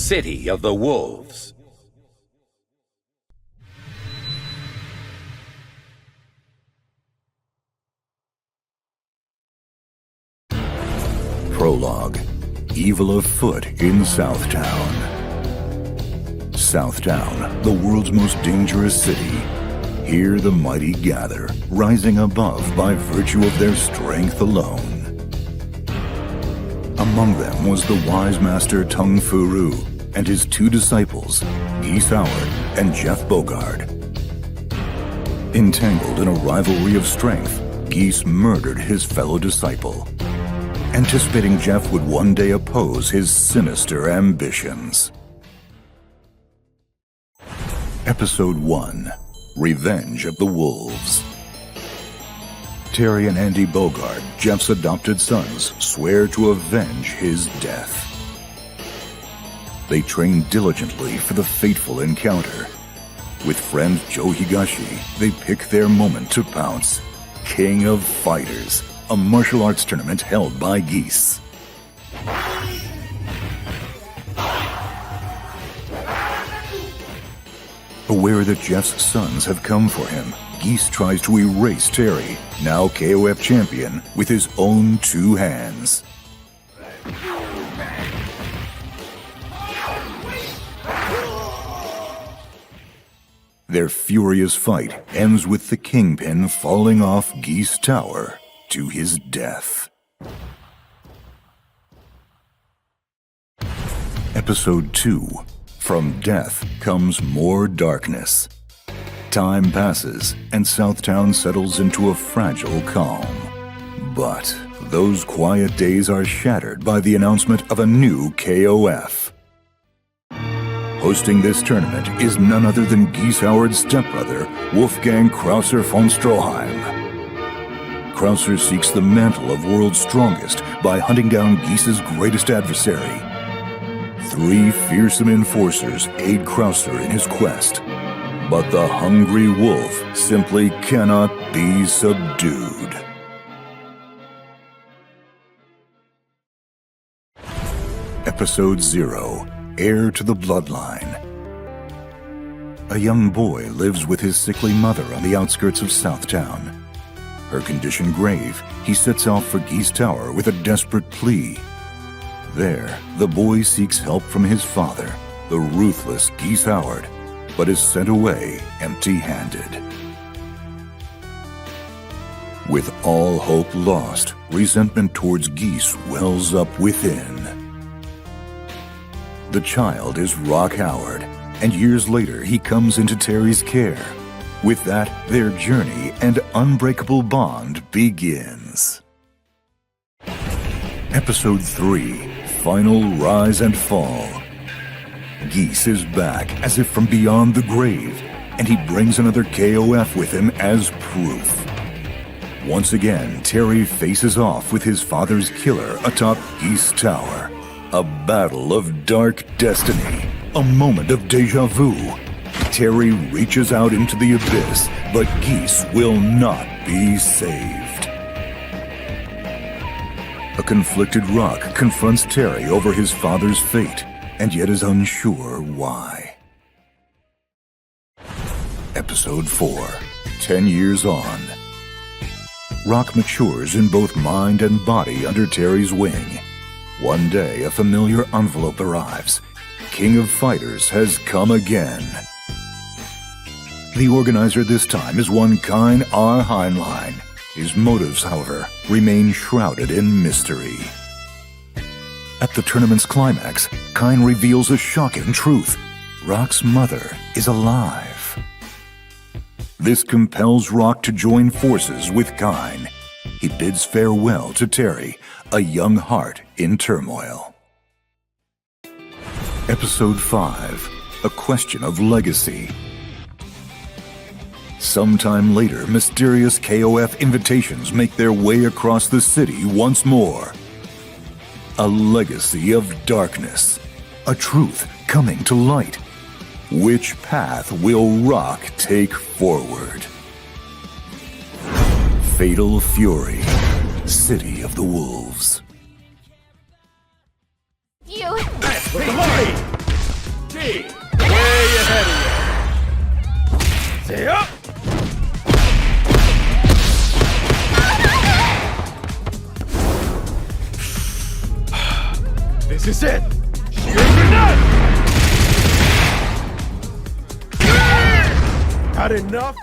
City of the Wolves. Prologue. Evil afoot in Southtown. Southtown, the world's most dangerous city. Here the mighty gather, rising above by virtue of their strength alone. Among them was the wise master Tung Fu Ru and his two disciples, Geese Howard and Jeff Bogard. Entangled in a rivalry of strength, Geese murdered his fellow disciple, anticipating Jeff would one day oppose his sinister ambitions. Episode 1. Revenge of the Wolves. Terry and Andy Bogard, Jeff's adopted sons, swear to avenge his death. They train diligently for the fateful encounter. With friend Joe Higashi, they pick their moment to pounce. King of Fighters, a martial arts tournament held by Geese. Aware that Jeff's sons have come for him, Geese tries to erase Terry, now KOF champion, with his own two hands. Their furious fight ends with the Kingpin falling off Geese Tower to his death. Episode 2. From death comes more darkness. Time passes, and Southtown settles into a fragile calm. But those quiet days are shattered by the announcement of a new KOF. Hosting this tournament is none other than Geese Howard's stepbrother, Wolfgang Krauser von Stroheim. Krauser seeks the mantle of world's strongest by hunting down Geese's greatest adversary. 3 fearsome enforcers aid Krauser in his quest, but the hungry wolf simply cannot be subdued. Episode 0. Heir to the Bloodline. A young boy lives with his sickly mother on the outskirts of Southtown. Her condition grave, he sets out for Geese Tower with a desperate plea. There, the boy seeks help from his father, the ruthless Geese Howard, but is sent away empty-handed. With all hope lost, resentment towards Geese wells up within. The child is Rock Howard, and years later he comes into Terry's care. With that, their journey and unbreakable bond begins. Episode 3. Final Rise and Fall. Geese is back as if from beyond the grave, and he brings another KOF with him as proof. Once again, Terry faces off with his father's killer atop Geese Tower. A battle of dark destiny, a moment of deja vu. Terry reaches out into the abyss, but Geese will not be saved. A conflicted Rock confronts Terry over his father's fate, and yet is unsure why. Episode 4. 10 years on. Rock matures in both mind and body under Terry's wing. One day, a familiar envelope arrives. King of Fighters has come again. The organizer this time is one Kine R. Heinlein. His motives, however, remain shrouded in mystery. At the tournament's climax, Kine reveals a shocking truth. Rock's mother is alive. This compels Rock to join forces with Kine. He bids farewell to Terry, a young heart in turmoil. Episode 5. A Question of Legacy. Sometime later, mysterious KOF invitations make their way across the city once more. A legacy of darkness. A truth coming to light. Which path will Rock take forward? Fatal Fury. City of the Wolves. You... That's glory! me! Way ahead of you. Stay up! This is it! Shield grenade! Got enough?